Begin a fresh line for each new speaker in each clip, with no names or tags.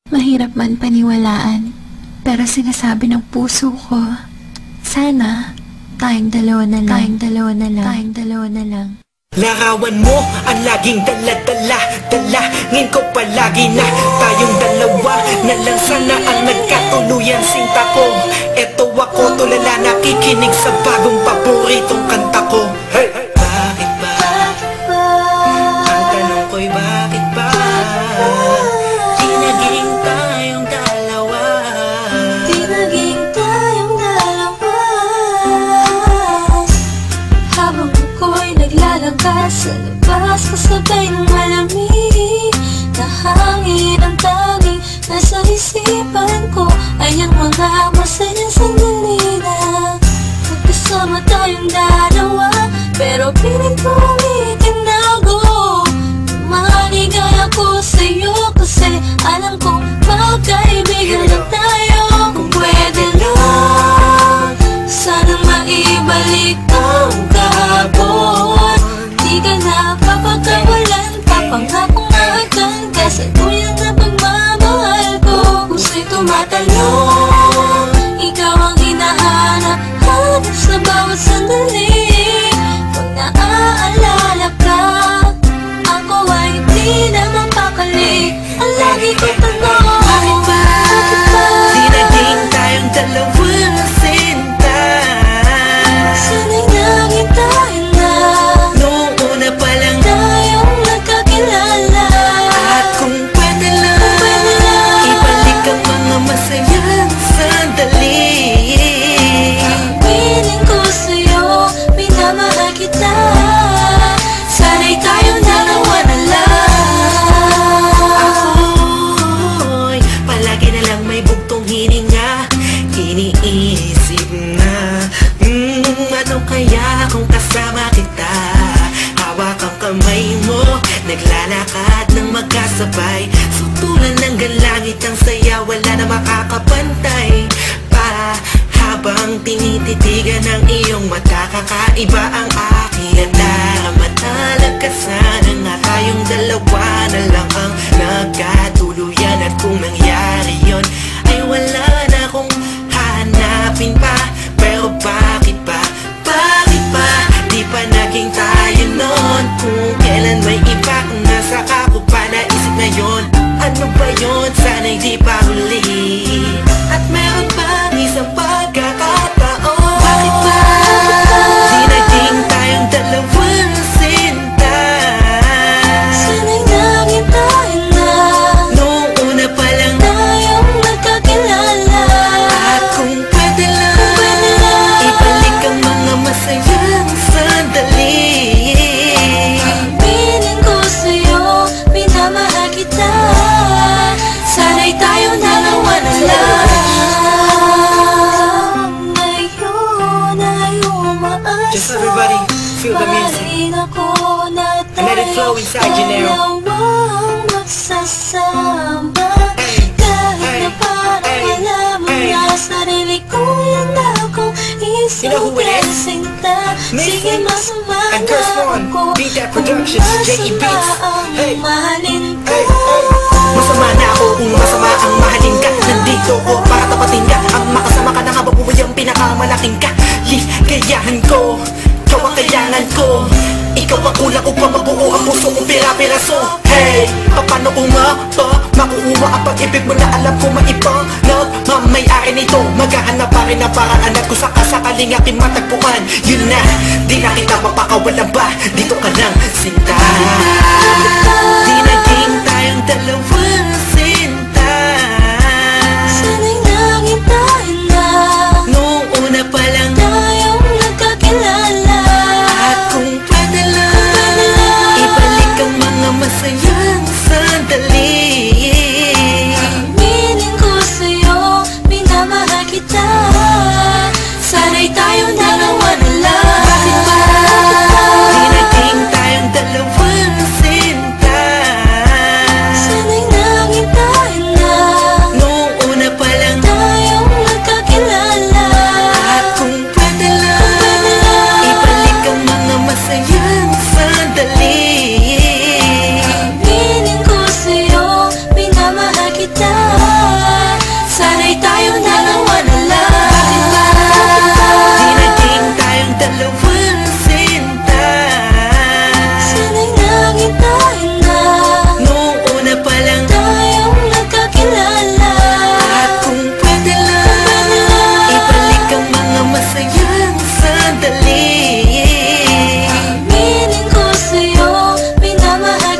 Mahirap man paniwalaan, pero sinasabi ng puso ko, sana tayong dalawa na lang, tayong dalawa na lang.
Larawan mo ang laging dala-dala, dalangin ko palagi na tayong dalawa na lang sana ang nagkatuluyan sinta ko. Eto ako tulala nakikinig sa bagong paboritong kanta ko. Hey! Bakit ba? Ang tanong ko'y bakit ba? Di naging tayong dalawa.
Di naging tayong dalawa. Habang ako'y naglalakad sa labas, kasabay ng malamig na hangin, ang tanging nasa isipan ko ay ang mga masayang sandali na magkasama tayong dalawa. Pero pilit mo itinago, maligaya ko sa'yo kasi alam kong magkaibigan lang tayo. Kung pwede lang, sana maibalik ang kahapon. Di ka na papagkawalan, papangako na hanggang kasaluyan na pagmamahal ko. Puso'y tumatalon, ikaw ang hinahanap, hanap sa bawat sandali. Pag naaalala ka, ako ay di na mapakali. Ang lagi ko tanong, bakit ba?
Di naging tayong dalawa na sinta.
Sana'y naging tayo na
Noong una pa lang
tayong nagkakilala.
at kung pwede lang, ibalik ang mga masayang sandali.
Piling ko sa'yo, minamahal kita. Sana'y tayong dalawa na lang.
Ako'y palagi na lang may bugtong hininga, iniisip na ano kaya kung kasama kita. Hawak ang kamay mo, naglalakad ng magkasabay, sutulan ng galangit ang saya, wala na makakapantay pa. Habang tinititigan ng iyong mata, kakaiba ang aking darama. Talaga sana nga tayong dalawa na lang ang nagkatuluyan. At kung nangyari yon ay wala na akong hanapin pa. Pero bakit ba? Bakit ba? Di pa naging tayo noon. Kung kailan may iba, nasa ako pa naisip na yon. Ano ba yon? Sana'y di pa huli. At meron pang isang pagkakataon. Bakit ba? Di naging tayong dalawa na sinta.
Sana'y naging tayo na
Noong una pa lang
tayong nagkakilala.
at kung pwede lang, ibalik ang mga masayang sandali.
Piling ko sa'yo, minamahal kita. Sana'y tayong dalawa na lang. Ngayon ay umaasa,
Just everybody feel the music.
mahalin ako na
And let it flow inside you now.
dalawang magsasama.
Hey,
Kahit
hey,
na parang
hey,
wala mo
hey.
na sarili ko, yan akong
You know who it is?
sinta. Sige,
Missy
masama
and Curse One, Beat That Productions, J.E. Beats. Hey,
mahalin ka.
hey, hey. Masama na ako kung masama ang mahalin ka. Nandito ko para tapatin ka. Ang makasama ka na habang buhay ang pinakamalaking ka. Ligayahan ko, ikaw ang kailangan ko. Ikaw ang kulang upang mabuo ang puso kong pira-piraso. Hey, paano ko nga ba makukuha ang pag-ibig mo na alam ko maibang nagmamayari nito? Maghahanap pa rin ang paraan at kung sakasakaling aking matagpuan, yun na, di na kita mapakawalan ba? Dito ka lang, sinta. Di naging tayong dalawa na sinta.
Sana'y naging tayo na
Noong una pa lang
tayong nagkakilala.
at kung pwede lang, ibalik ang mga masayang sandali.
Piling ko sa'yo, minamahal kita. Sana'y tayong dalawa na lang.
Bakit ba? Di naging tayong dalawa na sinta.
Sana'y naging tayo na
Noong una pa lang
tayong nagkakilala.
at kung pwede lang, ibalik ang mga masayang sandali.
Piling ko sa'yo,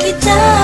kita